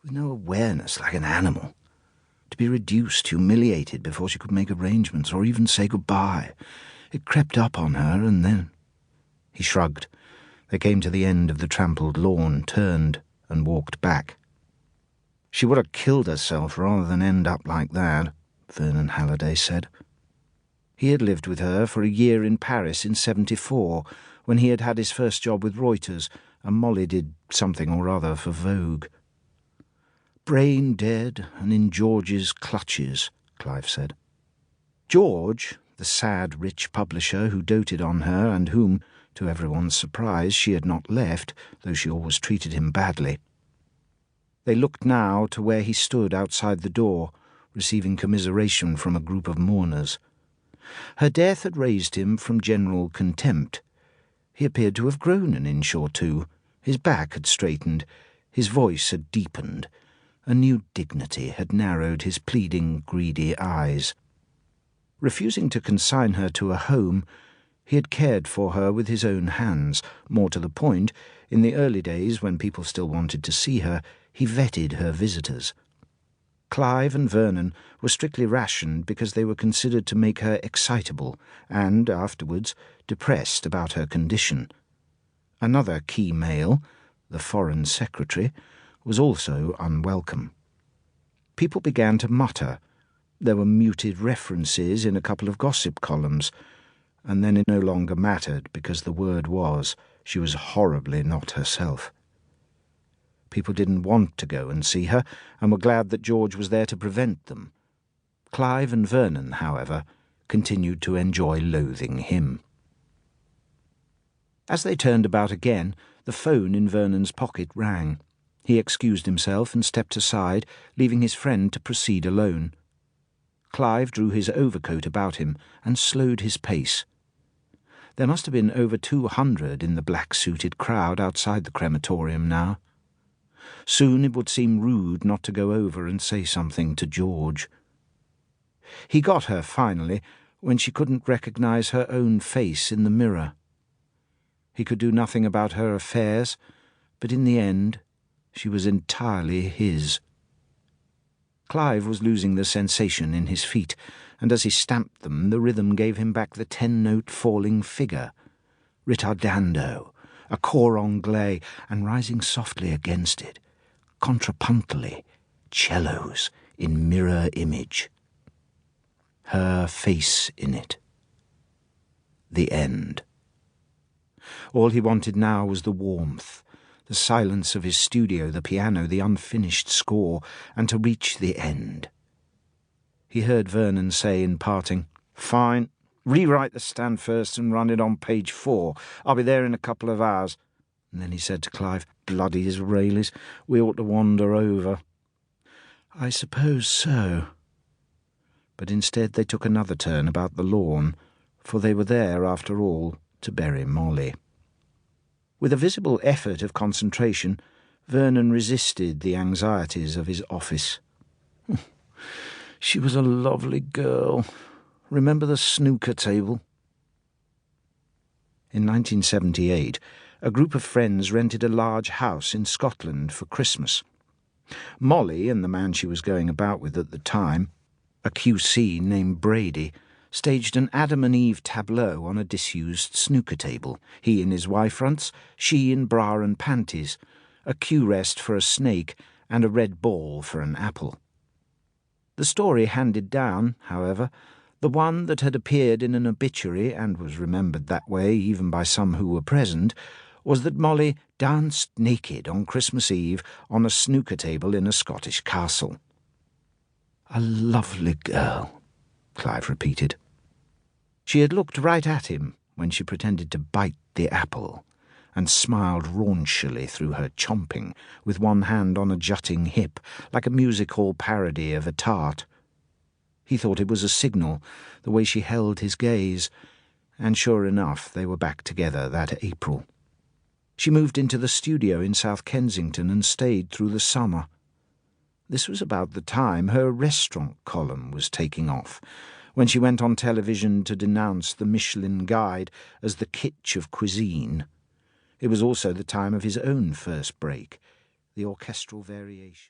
with no awareness, like an animal. To be reduced, humiliated before she could make arrangements or even say goodbye. It crept up on her, and then... He shrugged. They came to the end of the trampled lawn, turned, and walked back. She would have killed herself rather than end up like that, Vernon Halliday said. He had lived with her for a year in Paris in '74, when he had had his first job with Reuters, and Molly did something or other for Vogue. Brain dead and in George's clutches, Clive said. George, the sad, rich publisher who doted on her and whom, to everyone's surprise, she had not left, though she always treated him badly. They looked now to where he stood outside the door, receiving commiseration from a group of mourners. Her death had raised him from general contempt. He appeared to have grown an inch or two. His back had straightened, his voice had deepened. A new dignity had narrowed his pleading, greedy eyes. Refusing to consign her to a home, he had cared for her with his own hands. More to the point, in the early days when people still wanted to see her, he vetted her visitors. Clive and Vernon were strictly rationed because they were considered to make her excitable and, afterwards, depressed about her condition. Another key male, the Foreign Secretary, was also unwelcome. People began to mutter. There were muted references in a couple of gossip columns, and then it no longer mattered because the word was she was horribly not herself. People didn't want to go and see her, and were glad that George was there to prevent them. Clive and Vernon, however, continued to enjoy loathing him. As they turned about again, the phone in Vernon's pocket rang. He excused himself and stepped aside, leaving his friend to proceed alone. Clive drew his overcoat about him and slowed his pace. There must have been over 200 in the black-suited crowd outside the crematorium now. Soon it would seem rude not to go over and say something to George. He got her finally, when she couldn't recognize her own face in the mirror. He could do nothing about her affairs, but in the end she was entirely his. Clive was losing the sensation in his feet, and as he stamped them the rhythm gave him back the 10-note falling figure. Ritardando, a cor anglais, and rising softly against it, contrapuntally, cellos in mirror image. Her face in it. The end. All he wanted now was the warmth, the silence of his studio, the piano, the unfinished score, and to reach the end. He heard Vernon say in parting, "Fine. Rewrite the stand first and run it on page 4. I'll be there in a couple of hours." And then he said to Clive, "Bloody Israelis, we ought to wander over." "I suppose so." But instead they took another turn about the lawn, for they were there, after all, to bury Molly. With a visible effort of concentration, Vernon resisted the anxieties of his office. "She was a lovely girl. Remember the snooker table?" In 1978, a group of friends rented a large house in Scotland for Christmas. Molly and the man she was going about with at the time, a QC named Brady, staged an Adam and Eve tableau on a disused snooker table, he in his Y-fronts, she in bra and panties, a Q-rest for a snake, and a red ball for an apple. The story handed down, however, the one that had appeared in an obituary and was remembered that way even by some who were present, was that Molly danced naked on Christmas Eve on a snooker table in a Scottish castle. "A lovely girl," Clive repeated. She had looked right at him when she pretended to bite the apple, and smiled raunchily through her chomping, with one hand on a jutting hip, like a music-hall parody of a tart. He thought it was a signal, the way she held his gaze, and sure enough they were back together that April. She moved into the studio in South Kensington and stayed through the summer. This was about the time her restaurant column was taking off, when she went on television to denounce the Michelin Guide as the kitsch of cuisine. It was also the time of his own first break, the orchestral variation.